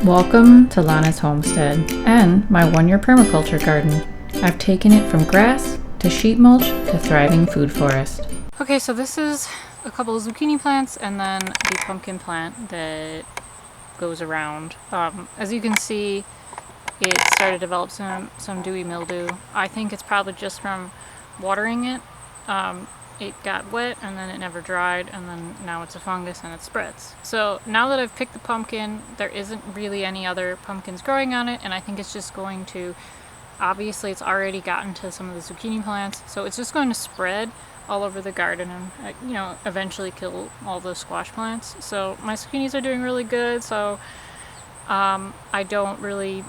Welcome to Lana's homestead and my one-year permaculture garden. I've taken it from grass to sheet mulch to thriving food forest. Okay, so this is a couple of zucchini plants and then the pumpkin plant that goes around. As you can see, it started to develop some dewy mildew. I think it's probably just from watering it. It got wet and then it never dried, and then now it's a fungus and it spreads. So now that I've picked the pumpkin, there isn't really any other pumpkins growing on it, and I think it's just going to, obviously it's already gotten to some of the zucchini plants, so it's just going to spread all over the garden and eventually kill all those squash plants. So my zucchinis are doing really good, so I don't really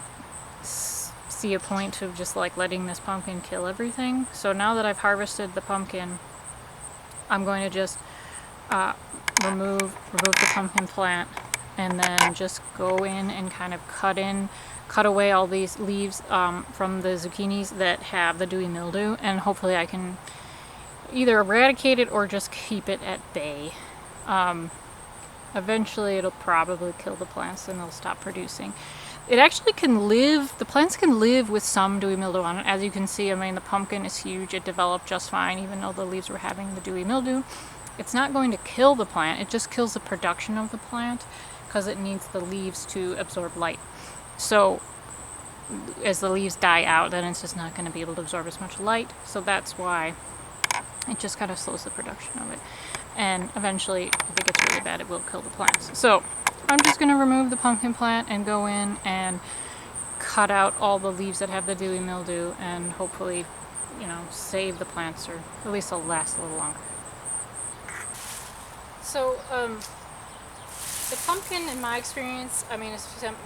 see a point to just like letting this pumpkin kill everything. So now that I've harvested the pumpkin, I'm going to just remove the pumpkin plant and then just go in and kind of cut away all these leaves from the zucchinis that have the dewy mildew, and hopefully I can either eradicate it or just keep it at bay. Eventually it'll probably kill the plants and they'll stop producing. It actually can live, the plants can live with some dewy mildew on it. As you can see, I mean, the pumpkin is huge. It developed just fine, even though the leaves were having the dewy mildew. It's not going to kill the plant. It just kills the production of the plant because it needs the leaves to absorb light. So as the leaves die out, then it's just not going to be able to absorb as much light. So that's why it just kind of slows the production of it. And eventually, if it gets really bad, it will kill the plants. So I'm just going to remove the pumpkin plant and go in and cut out all the leaves that have the dewy mildew and hopefully, save the plants, or at least they'll last a little longer. So the pumpkin, in my experience, I mean,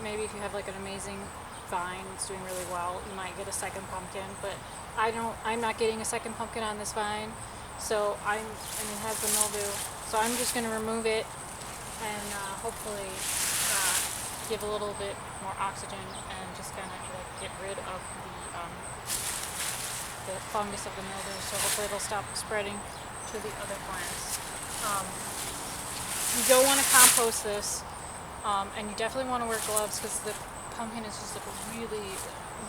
maybe if you have like an amazing vine that's doing really well, you might get a second pumpkin, but I'm not getting a second pumpkin on this vine. So it has the mildew. So I'm just going to remove it and hopefully give a little bit more oxygen and just kind of like get rid of the fungus of the mildew. So hopefully it'll stop spreading to the other plants. You don't want to compost this, and you definitely want to wear gloves because the pumpkin is just like really,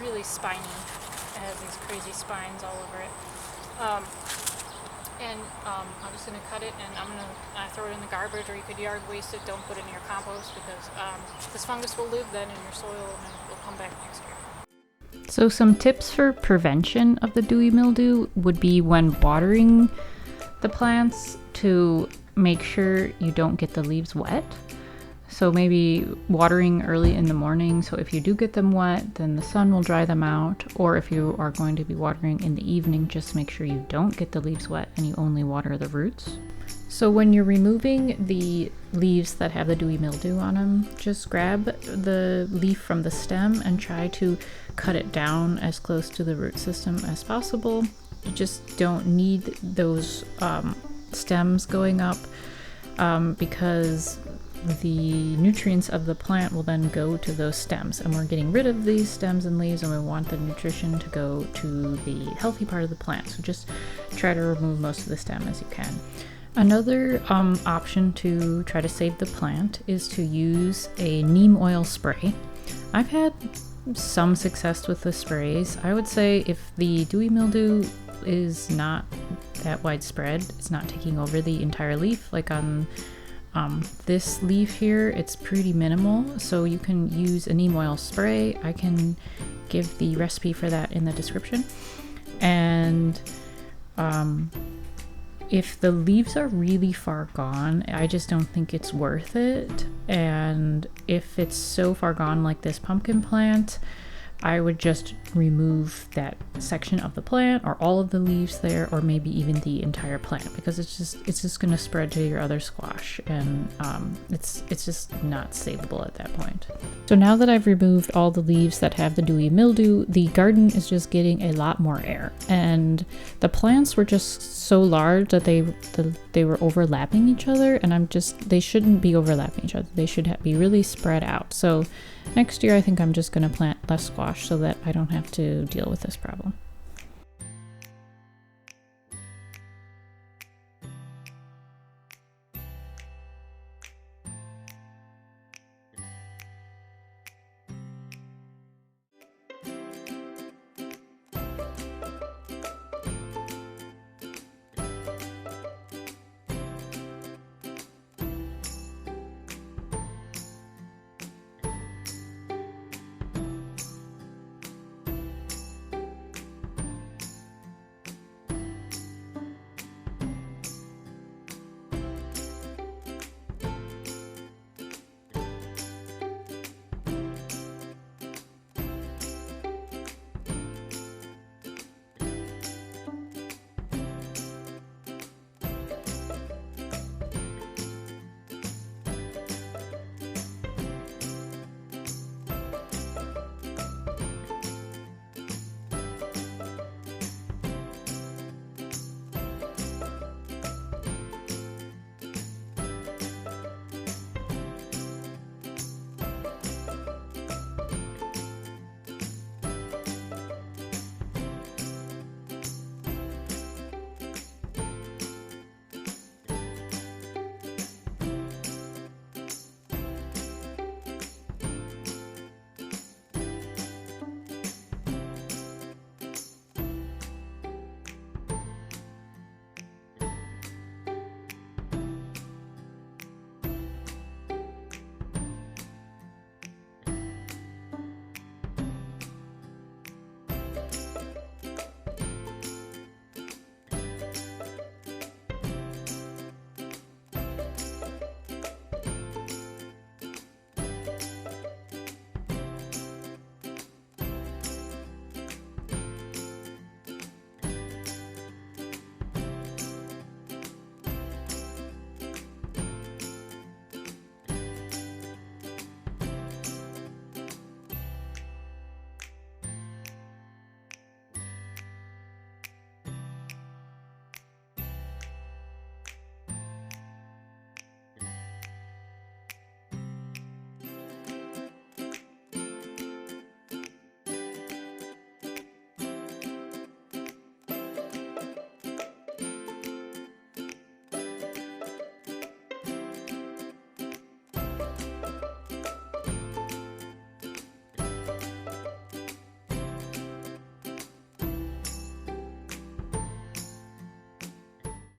really spiny. It has these crazy spines all over it. I'm just going to cut it and I'm going to throw it in the garbage, or you could yard waste it. Don't put it in your compost because this fungus will live then in your soil and it will come back next year. So some tips for prevention of the dewy mildew would be when watering the plants to make sure you don't get the leaves wet. So maybe watering early in the morning, so if you do get them wet, then the sun will dry them out. Or if you are going to be watering in the evening, just make sure you don't get the leaves wet and you only water the roots. So when you're removing the leaves that have the dewy mildew on them, just grab the leaf from the stem and try to cut it down as close to the root system as possible. You just don't need those stems going up because the nutrients of the plant will then go to those stems, and we're getting rid of these stems and leaves and we want the nutrition to go to the healthy part of the plant. So just try to remove most of the stem as you can. Another option to try to save the plant is to use a neem oil spray. I've had some success with the sprays. I would say if the dewy mildew is not that widespread, it's not taking over the entire leaf, like on this leaf here, it's pretty minimal, so you can use a neem oil spray. I can give the recipe for that in the description. And if the leaves are really far gone, I just don't think it's worth it. And if it's so far gone like this pumpkin plant, I would just remove that section of the plant or all of the leaves there, or maybe even the entire plant, because it's just going to spread to your other squash, and it's just not savable at that point. So now that I've removed all the leaves that have the dewy mildew, the garden is just getting a lot more air, and the plants were just so large that they were overlapping each other, and they shouldn't be overlapping each other. They should be really spread out. So next year I think I'm just going to plant less squash so that I don't have to deal with this problem.